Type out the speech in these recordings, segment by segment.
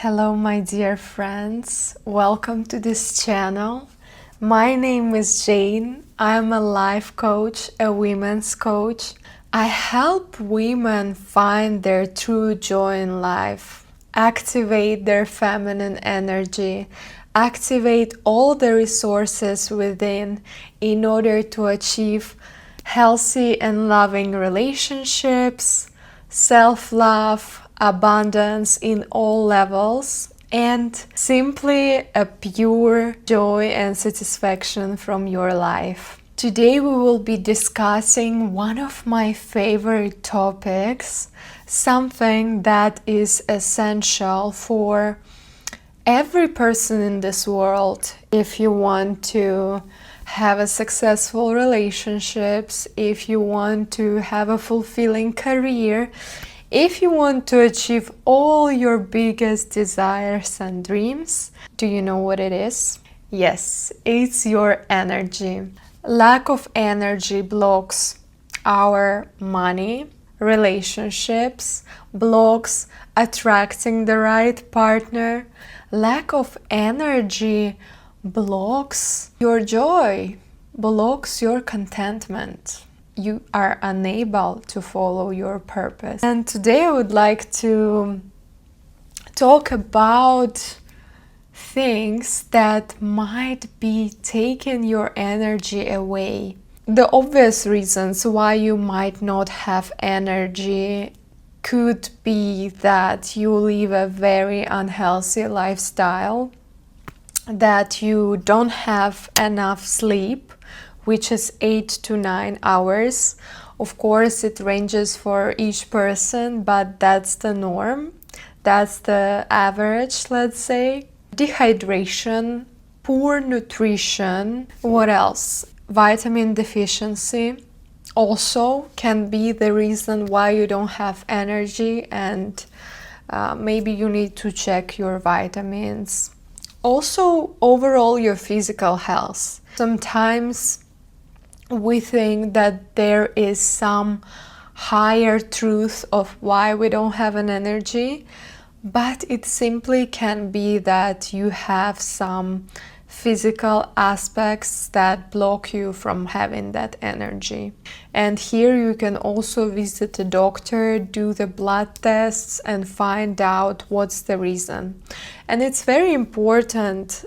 Hello, my dear friends. Welcome to this channel. My name is Jane. I'm a life coach, a women's coach. I help women find their true joy in life, activate their feminine energy, activate all the resources within in order to achieve healthy and loving relationships, self-love, abundance in all levels, and simply a pure joy and satisfaction from your life. Today we will be discussing one of my favorite topics, something that is essential for every person in this world if you want to have a successful relationships, if you want to have a fulfilling career, if you want to achieve all your biggest desires and dreams. Do you know what it is? Yes, it's your energy. Lack of energy blocks our money, relationships, blocks attracting the right partner. Lack of energy blocks your joy, blocks your contentment. You are unable to follow your purpose. And today I would like to talk about things that might be taking your energy away. The obvious reasons why you might not have energy could be that you live a very unhealthy lifestyle, that you don't have enough sleep, which is 8 to 9 hours. Of course, it ranges for each person, but that's the norm. That's the average, let's say. Dehydration, poor nutrition. What else? Vitamin deficiency also can be the reason why you don't have energy, and maybe you need to check your vitamins. Also, overall, your physical health. Sometimes we think that there is some higher truth of why we don't have an energy, but it simply can be that you have some physical aspects that block you from having that energy. And here you can also visit a doctor, do the blood tests, and find out what's the reason. And it's very important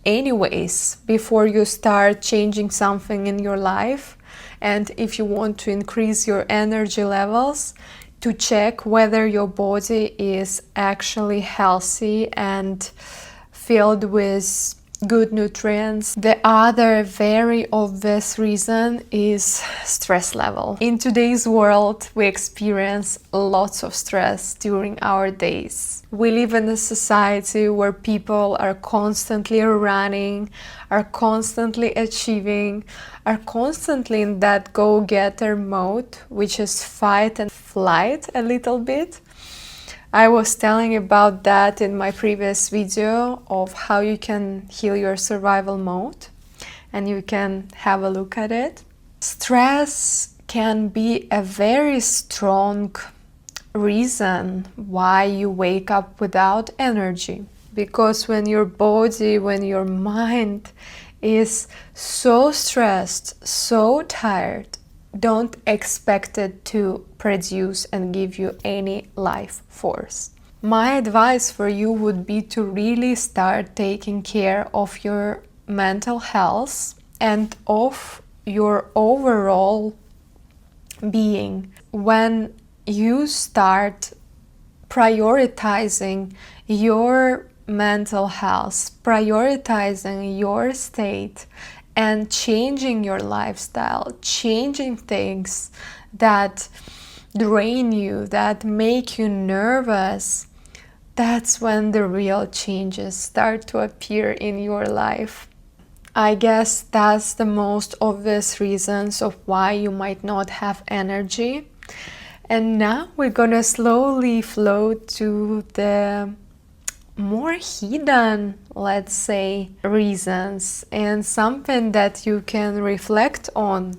anyways before you start changing something in your life, and if you want to increase your energy levels, to check whether your body is actually healthy and filled with good nutrients. The other very obvious reason is stress level. In today's world, we experience lots of stress during our days. We live in a society where people are constantly running, are constantly achieving, are constantly in that go-getter mode, which is fight and flight a little bit. I was telling about that in my previous video of how you can heal your survival mode, and you can have a look at it. Stress can be a very strong reason why you wake up without energy, because when your body, when your mind is so stressed, so tired, don't expect it to produce and give you any life force. My advice for you would be to really start taking care of your mental health and of your overall being. When you start prioritizing your mental health, prioritizing your state, and changing your lifestyle, changing things that drain you, that make you nervous, that's when the real changes start to appear in your life. I guess that's the most obvious reasons of why you might not have energy. And now we're gonna slowly float to the more hidden, let's say, reasons, and something that you can reflect on,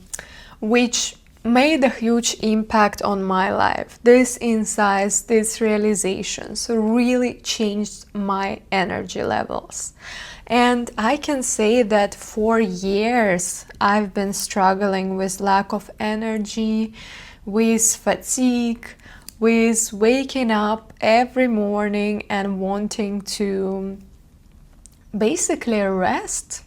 which made a huge impact on my life. These insights, these realizations really changed my energy levels. And I can say that for years I've been struggling with lack of energy, with fatigue, with waking up every morning and wanting to basically rest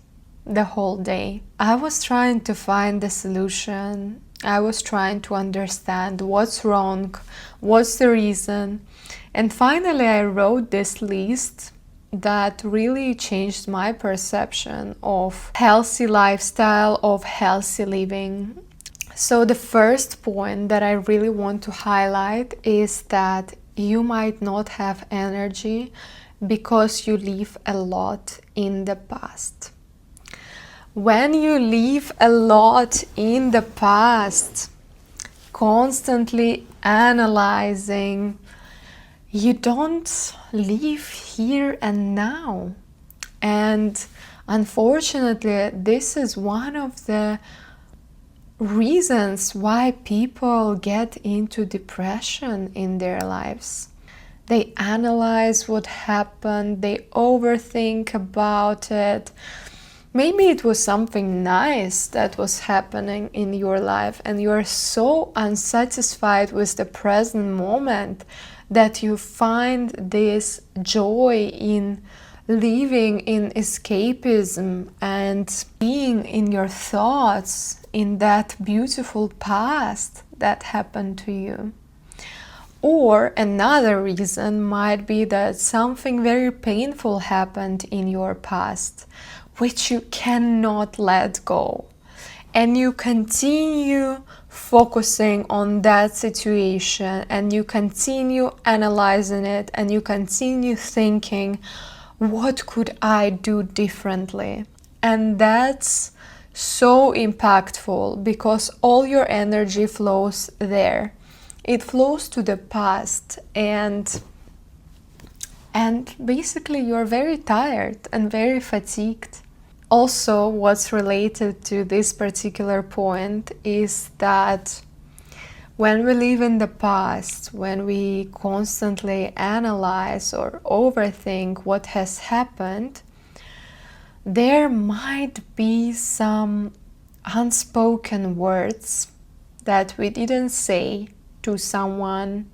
the whole day. I was trying to find the solution. I was trying to understand what's wrong, what's the reason. And finally, I wrote this list that really changed my perception of healthy lifestyle, of healthy living. So the first point that I really want to highlight is that you might not have energy because you live a lot in the past. When you live a lot in the past, constantly analyzing, you don't live here and now. And unfortunately, this is one of the reasons why people get into depression in their lives. They analyze what happened, they overthink about it. Maybe it was something nice that was happening in your life and you're so unsatisfied with the present moment that you find this joy in living in escapism and being in your thoughts in that beautiful past that happened to you. Or another reason might be that something very painful happened in your past, which you cannot let go. And you continue focusing on that situation and you continue analyzing it and you continue thinking, what could I do differently? And that's so impactful because all your energy flows there. It flows to the past and basically you're very tired and very fatigued. Also, what's related to this particular point is that when we live in the past, when we constantly analyze or overthink what has happened, there might be some unspoken words that we didn't say to someone,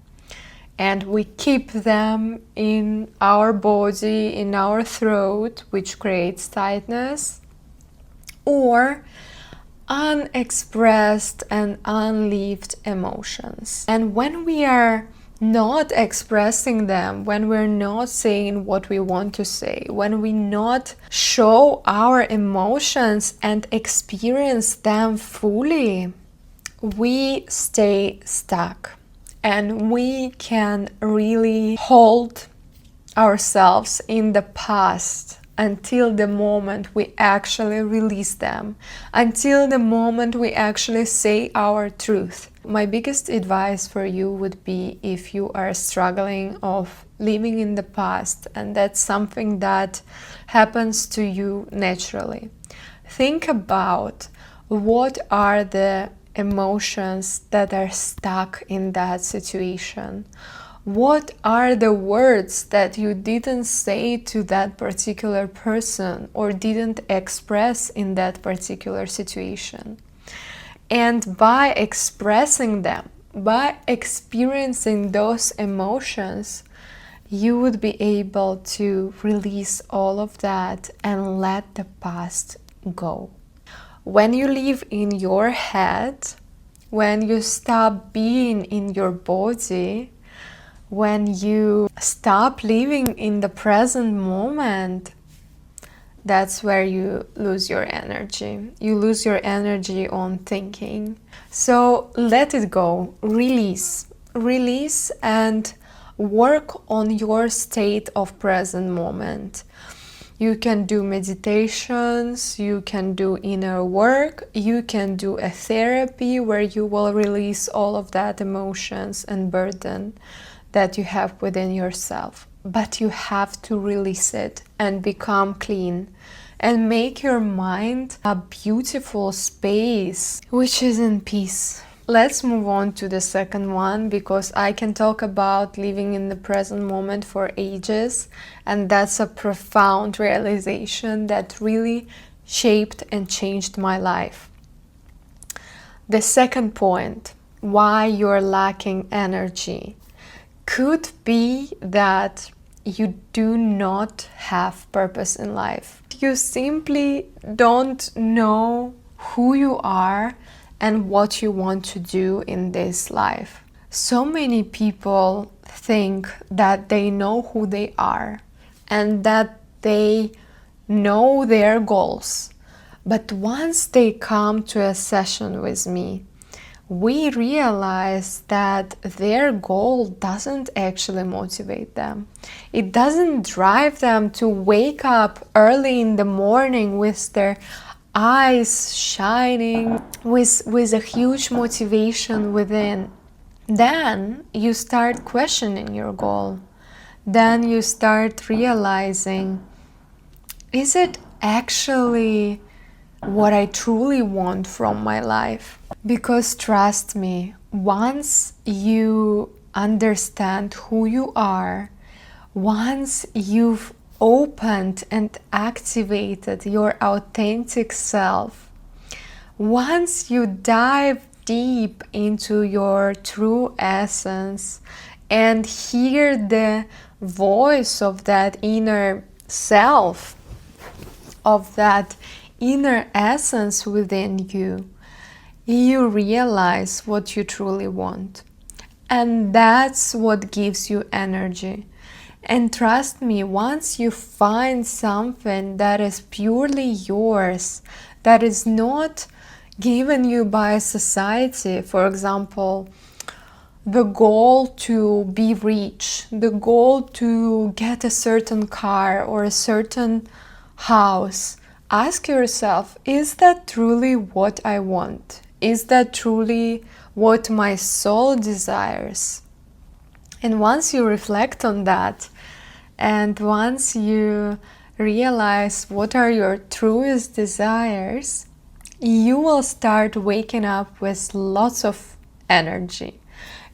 and we keep them in our body, in our throat, which creates tightness, or unexpressed and unlived emotions. And when we are not expressing them, when we're not saying what we want to say, when we not show our emotions and experience them fully, we stay stuck. And we can really hold ourselves in the past until the moment we actually release them, until the moment we actually say our truth. My biggest advice for you would be, if you are struggling of living in the past and that's something that happens to you naturally, think about what are the emotions that are stuck in that situation. What are the words that you didn't say to that particular person or didn't express in that particular situation? And by expressing them, by experiencing those emotions, you would be able to release all of that and let the past go. When you live in your head, when you stop being in your body, when you stop living in the present moment, that's where you lose your energy. You lose your energy on thinking. So let it go, release and work on your state of present moment. You can do meditations, you can do inner work, you can do a therapy where you will release all of that emotions and burden that you have within yourself. But you have to release it and become clean and make your mind a beautiful space which is in peace. let's move on to the second one, because I can talk about living in the present moment for ages, and that's a profound realization that really shaped and changed my life. The second point, why you're lacking energy, could be that you do not have purpose in life. You simply don't know who you are and what you want to do in this life. So many people think that they know who they are and that they know their goals. But once they come to a session with me, we realize that their goal doesn't actually motivate them. It doesn't drive them to wake up early in the morning with their eyes shining, with a huge motivation within. Then you start questioning your goal. Then you start realizing, is it actually what I truly want from my life? Because trust me, once you understand who you are, once you've opened and activated your authentic self, once you dive deep into your true essence and hear the voice of that inner self, of that inner essence within you, you realize what you truly want. And that's what gives you energy. And trust me, once you find something that is purely yours, that is not given you by society, for example, the goal to be rich, the goal to get a certain car or a certain house, ask yourself, is that truly what I want? Is that truly what my soul desires? And once you reflect on that, and once you realize what are your truest desires, you will start waking up with lots of energy.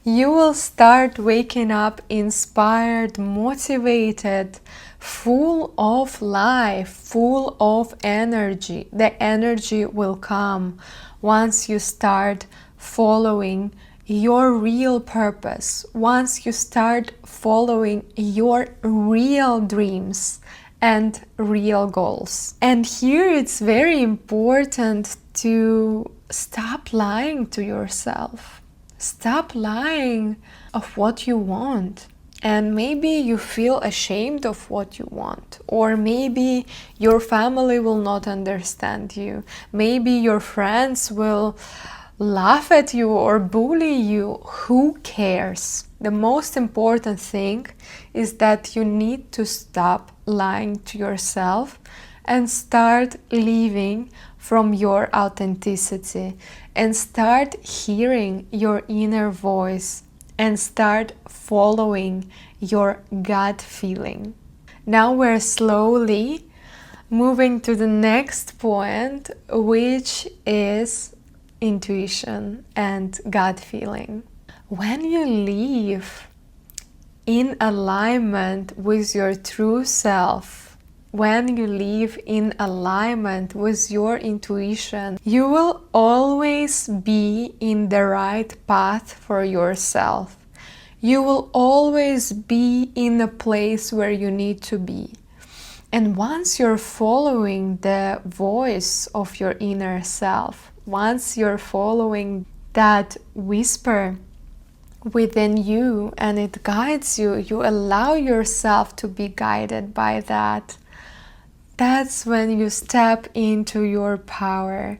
You will start waking up inspired, motivated, full of life, full of energy. The energy will come once you start following your real purpose, once you start following your real dreams and real goals. And here it's very important to stop lying to yourself. Stop lying of what you want. And maybe you feel ashamed of what you want, or maybe your family will not understand you. Maybe your friends will laugh at you or bully you. Who cares? The most important thing is that you need to stop lying to yourself and start living from your authenticity and start hearing your inner voice and start following your gut feeling. Now we're slowly moving to the next point, which is intuition and gut feeling. When you live in alignment with your true self, when you live in alignment with your intuition, you will always be in the right path for yourself. You will always be in a place where you need to be. And once you're following the voice of your inner self, once you're following that whisper within you and it guides you, you allow yourself to be guided by that. That's when you step into your power.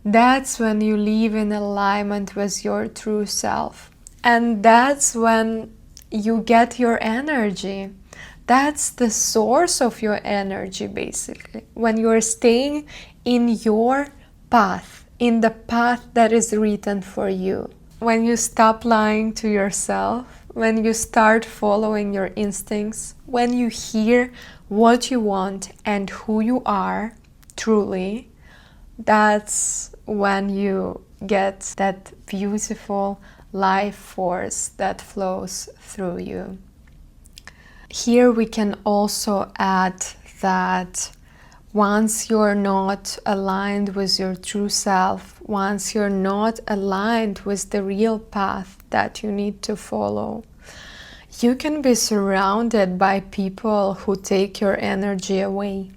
That's when you live in alignment with your true self. And that's when you get your energy. That's the source of your energy, basically. When you're staying in your path, in the path that is written for you. When you stop lying to yourself, when you start following your instincts, when you hear what you want and who you are truly, that's when you get that beautiful life force that flows through you. Here we can also add that once you're not aligned with your true self, once you're not aligned with the real path that you need to follow, you can be surrounded by people who take your energy away.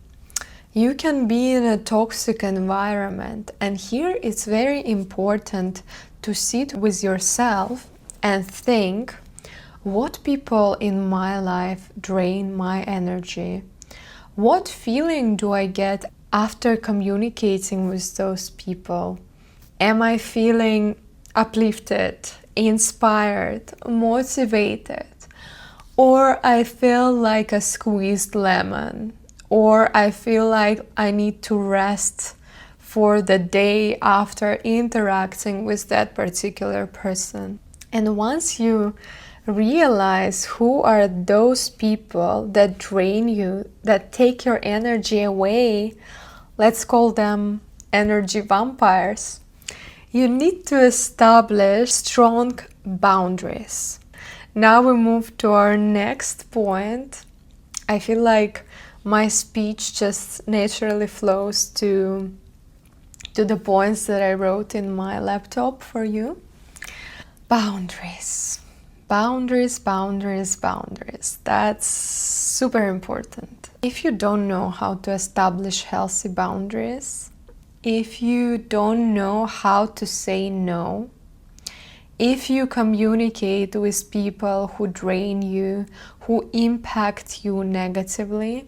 You can be in a toxic environment, and here it's very important to sit with yourself and think, what people in my life drain my energy? What feeling do I get after communicating with those people? Am I feeling uplifted, inspired, motivated? Or I feel like a squeezed lemon? Or I feel like I need to rest for the day after interacting with that particular person? And once you realize who are those people that drain you, that take your energy away, let's call them energy vampires, you need to establish strong boundaries. Now we move to our next point. I feel like my speech just naturally flows to the points that I wrote in my laptop for you. Boundaries. Boundaries, boundaries, boundaries. That's super important. If you don't know how to establish healthy boundaries, if you don't know how to say no, if you communicate with people who drain you, who impact you negatively,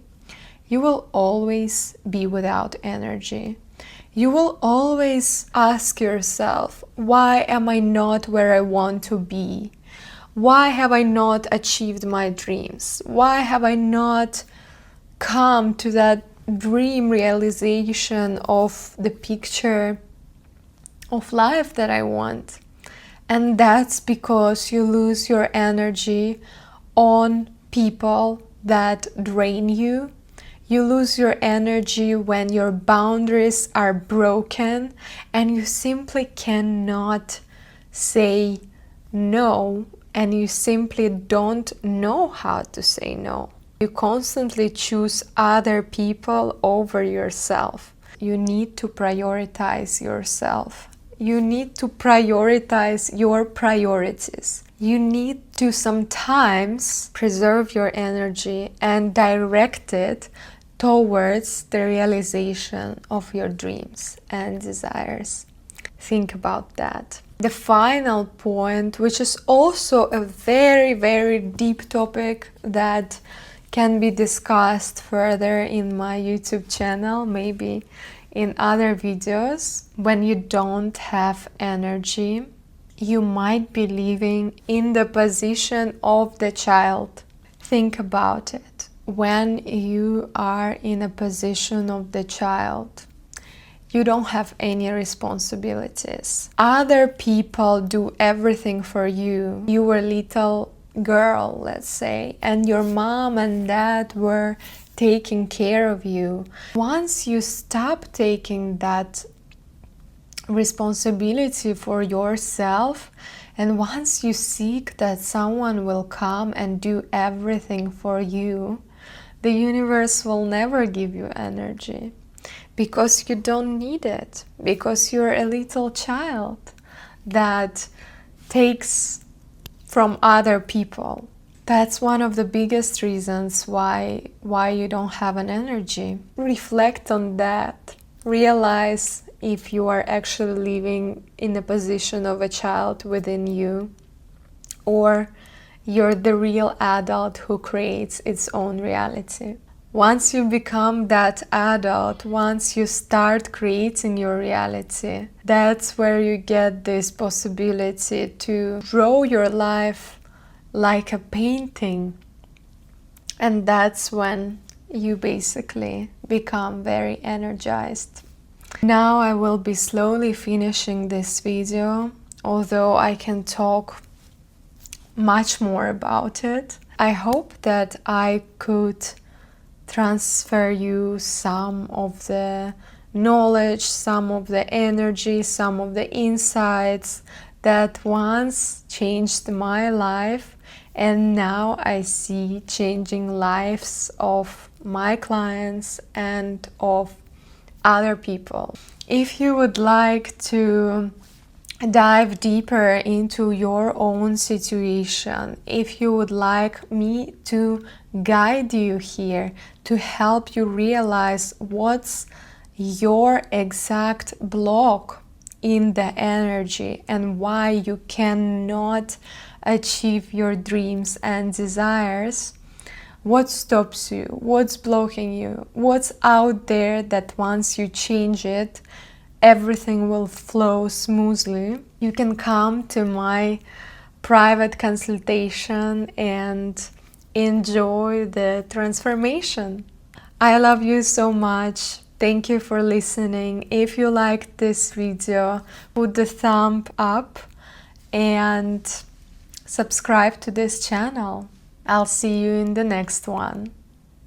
you will always be without energy. You will always ask yourself, why am I not where I want to be? Why have I not achieved my dreams? Why have I not come to that dream realization of the picture of life that I want? And that's because you lose your energy on people that drain you. You lose your energy when your boundaries are broken and you simply cannot say no, and you simply don't know how to say no. You constantly choose other people over yourself. You need to prioritize yourself. You need to prioritize your priorities. You need to sometimes preserve your energy and direct it towards the realization of your dreams and desires. Think about that. The final point, which is also a very, very deep topic that can be discussed further in my YouTube channel, maybe in other videos. When you don't have energy, you might be living in the position of the child. Think about it. When you are in a position of the child, you don't have any responsibilities. Other people do everything for you. You were a little girl, let's say, and your mom and dad were taking care of you. Once you stop taking that responsibility for yourself, and once you seek that someone will come and do everything for you, the universe will never give you energy. Because you don't need it, because you're a little child that takes from other people. That's one of the biggest reasons why you don't have an energy. Reflect on that. Realize if you are actually living in the position of a child within you, or you're the real adult who creates its own reality. Once you become that adult, once you start creating your reality, that's where you get this possibility to draw your life like a painting. And that's when you basically become very energized. Now I will be slowly finishing this video, although I can talk much more about it. I hope that I could transfer you some of the knowledge, some of the energy, some of the insights that once changed my life, and now I see changing lives of my clients and of other people. If you would like to dive deeper into your own situation, if you would like me to guide you here to help you realize what's your exact block in the energy and why you cannot achieve your dreams and desires, what stops you, what's blocking you, what's out there that once you change it, everything will flow smoothly, you can come to my private consultation and enjoy the transformation. I love you so much. Thank you for listening. If you liked this video, put the thumb up and subscribe to this channel. I'll see you in the next one.